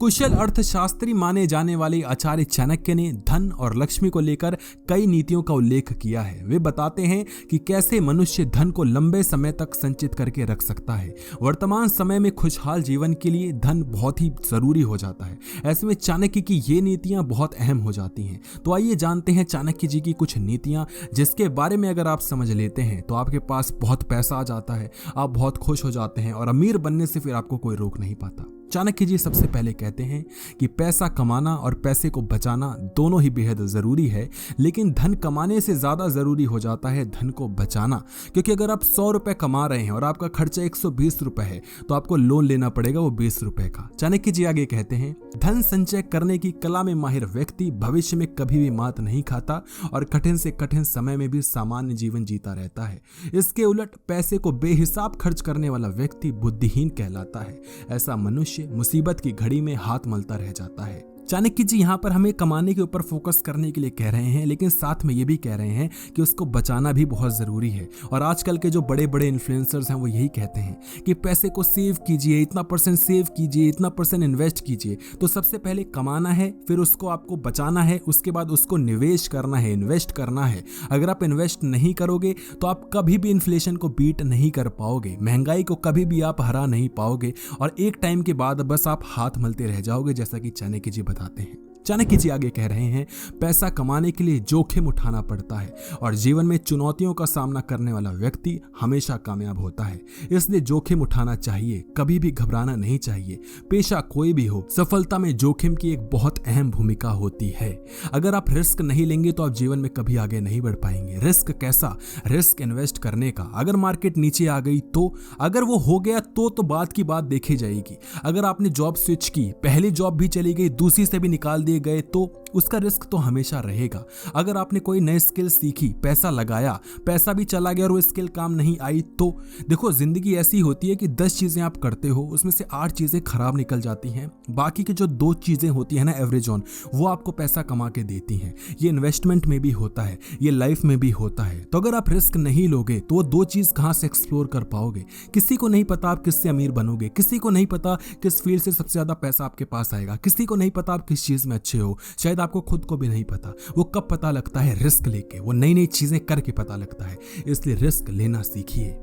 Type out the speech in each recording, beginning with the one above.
कुशल अर्थशास्त्री माने जाने वाले आचार्य चाणक्य ने धन और लक्ष्मी को लेकर कई नीतियों का उल्लेख किया है। वे बताते हैं कि कैसे मनुष्य धन को लंबे समय तक संचित करके रख सकता है। वर्तमान समय में खुशहाल जीवन के लिए धन बहुत ही जरूरी हो जाता है। ऐसे में चाणक्य की ये नीतियां बहुत अहम हो जाती हैं। तो आइए जानते हैं चाणक्य जी की कुछ नीतियां, जिसके बारे में अगर आप समझ लेते हैं तो आपके पास बहुत पैसा आ जाता है, आप बहुत खुश हो जाते हैं और अमीर बनने से फिर आपको कोई रोक नहीं पाता। चाणक्य जी सबसे पहले कहते हैं कि पैसा कमाना और पैसे को बचाना दोनों ही बेहद ज़रूरी है, लेकिन धन कमाने से ज़्यादा ज़रूरी हो जाता है धन को बचाना। क्योंकि अगर आप 100 रुपये कमा रहे हैं और आपका खर्चा 120 रुपये है तो आपको लोन लेना पड़ेगा वो 20 रुपये का। चाणक्य जी आगे कहते हैं, धन संचय करने की कला में माहिर व्यक्ति भविष्य में कभी भी मात नहीं खाता और कठिन से कठिन समय में भी सामान्य जीवन जीता रहता है। इसके उलट पैसे को बेहिसाब खर्च करने वाला व्यक्ति बुद्धिहीन कहलाता है। ऐसा मनुष्य मुसीबत की घड़ी में हाथ मलता रह जाता है। चाणक्य जी यहाँ पर हमें कमाने के ऊपर फोकस करने के लिए कह रहे हैं, लेकिन साथ में ये भी कह रहे हैं कि उसको बचाना भी बहुत ज़रूरी है। और आजकल के जो बड़े बड़े इन्फ्लुएंसर्स हैं वो यही कहते हैं कि पैसे को सेव कीजिए, इतना % सेव कीजिए, इतना % इन्वेस्ट कीजिए। तो सबसे पहले कमाना है, फिर उसको आपको बचाना है, उसके बाद उसको निवेश करना है, इन्वेस्ट करना है। अगर आप इन्वेस्ट नहीं करोगे तो आप कभी भी इन्फ्लेशन को बीट नहीं कर पाओगे, महंगाई को कभी भी आप हरा नहीं पाओगे और एक टाइम के बाद बस आप हाथ मलते रह जाओगे, जैसा कि चाणक्य जी बताते हैं। चाणक्य जी आगे कह रहे हैं, पैसा कमाने के लिए जोखिम उठाना पड़ता है और जीवन में चुनौतियों का सामना करने वाला व्यक्ति हमेशा कामयाब होता है। इसलिए जोखिम उठाना चाहिए, कभी भी घबराना नहीं चाहिए। पेशा कोई भी हो, सफलता में जोखिम की एक बहुत अहम भूमिका होती है। अगर आप रिस्क नहीं लेंगे तो आप जीवन में कभी आगे नहीं बढ़ पाएंगे। रिस्क कैसा? रिस्क इन्वेस्ट करने का। अगर मार्केट नीचे आ गई तो, अगर वो हो गया तो बात की बात देखी जाएगी। अगर आपने जॉब स्विच की, पहली जॉब भी चली गई, दूसरी से भी निकाल दिए गए तो उसका रिस्क तो हमेशा रहेगा। अगर आपने कोई नई स्किल सीखी, पैसा लगाया, पैसा भी चला गया और वो स्किल काम नहीं आई तो देखो, जिंदगी ऐसी होती है कि 10 चीजें आप करते हो, उसमें से 8 चीजें खराब निकल जाती हैं। बाकी की जो 2 चीजें होती है ना एवरेज ऑन, वो आपको पैसा कमा के देती हैं। ये इन्वेस्टमेंट में भी होता है, ये लाइफ में भी होता है। तो अगर आप रिस्क नहीं लोगे तो वो 2 चीज कहां से एक्सप्लोर कर पाओगे? किसी को नहीं पता आप किससे अमीर बनोगे, किसी को नहीं पता किस फील्ड से सबसे ज्यादा पैसा आपके पास आएगा, किसी को नहीं पता आप किस चीज में अच्छे हो, शायद आपको खुद को भी नहीं पता। वो कब पता लगता है? रिस्क लेके, वो नई नई चीजें करके पता लगता है। इसलिए रिस्क लेना सीखिए।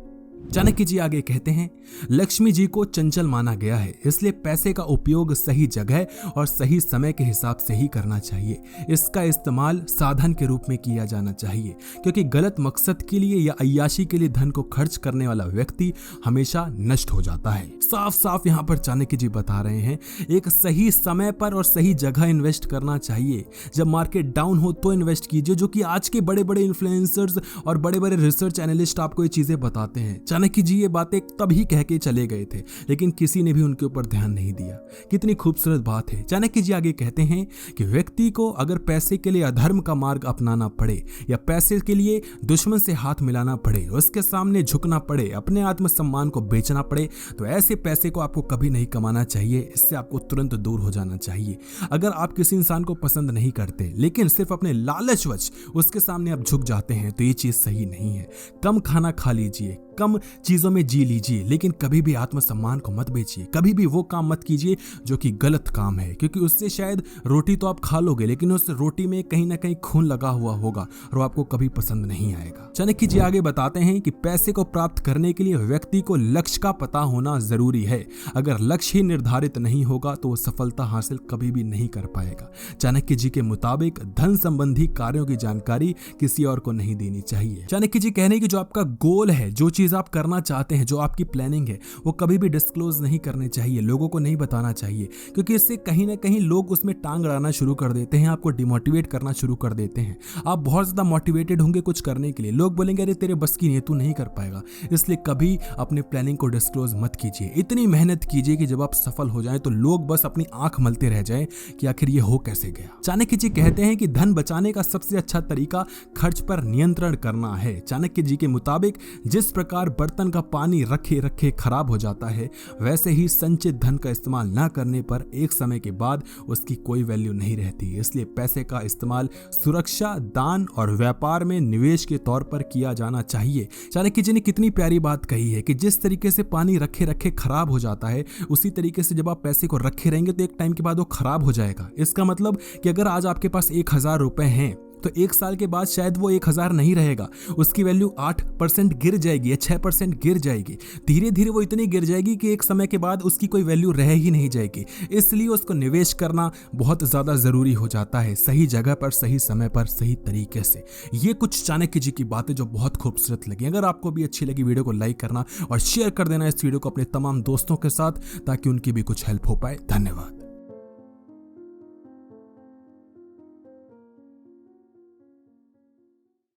चाणक्य जी आगे कहते हैं, लक्ष्मी जी को चंचल माना गया है, इसलिए पैसे का उपयोग सही जगह और सही समय के हिसाब से ही करना चाहिए। इसका इस्तेमाल साधन के रूप में किया जाना चाहिए, क्योंकि गलत मकसद के लिए या अय्याशी के लिए धन को खर्च करने वाला व्यक्ति हमेशा नष्ट हो जाता है। साफ साफ यहाँ पर चाणक्य जी बता रहे हैं, एक सही समय पर और सही जगह इन्वेस्ट करना चाहिए। जब मार्केट डाउन हो तो इन्वेस्ट कीजिए, जो कि आज के बड़े बड़े इन्फ्लुएंसर्स और बड़े बड़े रिसर्च एनालिस्ट आपको ये चीजें बताते हैं। चाणक्य जी ये बातें तभी कह के चले गए थे, लेकिन किसी ने भी उनके ऊपर ध्यान नहीं दिया। कितनी खूबसूरत बात है। चाणक्य जी आगे कहते हैं कि व्यक्ति को अगर पैसे के लिए अधर्म का मार्ग अपनाना पड़े या पैसे के लिए दुश्मन से हाथ मिलाना पड़े, उसके सामने झुकना पड़े, अपने आत्मसम्मान को बेचना पड़े, तो ऐसे पैसे को आपको कभी नहीं कमाना चाहिए। इससे आपको तुरंत दूर हो जाना चाहिए। अगर आप किसी इंसान को पसंद नहीं करते, लेकिन सिर्फ अपने लालचवश उसके सामने आप झुक जाते हैं, तो ये चीज सही नहीं है। कम खाना खा लीजिए, कम चीजों में जी लीजिए, लेकिन कभी भी आत्मसम्मान को मत बेचिए। कभी भी वो काम मत कीजिए जो कि गलत काम है, क्योंकि उससे शायद रोटी तो आप खा लोगे, लेकिन उस रोटी में कहीं ना कहीं खून लगा हुआ होगा और वो आपको कभी पसंद नहीं आएगा। चाणक्य जी आगे बताते हैं कि पैसे को प्राप्त करने के लिए व्यक्ति को लक्ष्य का पता होना जरूरी है। अगर लक्ष्य ही निर्धारित नहीं होगा तो वो सफलता हासिल कभी भी नहीं कर पाएगा। चाणक्य जी के मुताबिक धन संबंधी कार्यों की जानकारी किसी और को नहीं देनी चाहिए। चाणक्य जी कहने की जो आपका गोल है, जो चीज आप करना चाहते हैं, जो आपकी प्लानिंग है, वो कभी भी डिस्क्लोज नहीं करनी चाहिए, लोगों को नहीं बताना चाहिए, क्योंकि इससे कहीं ना कहीं लोग उसमें टांग अड़ाना शुरू कर देते हैं, आपको डिमोटिवेट करना शुरू कर देते हैं। आप बहुत ज्यादा मोटिवेटेड होंगे कुछ करने के लिए, लोग बोलेंगे अरे तेरे बस की नहीं, तू नहीं कर पाएगा। इसलिए कभी अपने प्लानिंग को डिस्क्लोज मत कीजिए। इतनी मेहनत कीजिए कि जब आप सफल हो जाएं तो लोग बस अपनी आंख मलते रह जाएं कि आखिर ये हो कैसे गया। चाणक्य जी कहते हैं कि धन बचाने का सबसे अच्छा तरीका खर्च पर नियंत्रण करना है। चाणक्य जी के मुताबिक जिस प्रकार बर्तन का पानी रखे रखे खराब हो जाता है, वैसे ही संचित धन का इस्तेमाल न करने पर एक समय के बाद उसकी कोई वैल्यू नहीं रहती। इसलिए पैसे का इस्तेमाल सुरक्षा, दान और व्यापार में निवेश के तौर पर किया जाना चाहिए। चाणक्य जी ने कितनी प्यारी बात कही है कि जिस तरीके से पानी रखे रखे खराब हो जाता है, उसी तरीके से जब आप पैसे को रखे रहेंगे तो एक टाइम के बाद वो खराब हो जाएगा। इसका मतलब कि अगर आज आपके पास 1000 रुपए हैं तो एक साल के बाद शायद वो 1000 नहीं रहेगा, उसकी वैल्यू 8% गिर जाएगी या 6% गिर जाएगी। धीरे धीरे वो इतनी गिर जाएगी कि एक समय के बाद उसकी कोई वैल्यू रह ही नहीं जाएगी। इसलिए उसको निवेश करना बहुत ज़्यादा ज़रूरी हो जाता है, सही जगह पर, सही समय पर, सही तरीके से। ये कुछ चाणक्य जी की बातें जो बहुत खूबसूरत लगी। अगर आपको भी अच्छी लगी, वीडियो को लाइक करना और शेयर कर देना इस वीडियो को अपने तमाम दोस्तों के साथ, ताकि उनकी भी कुछ हेल्प हो पाए। धन्यवाद।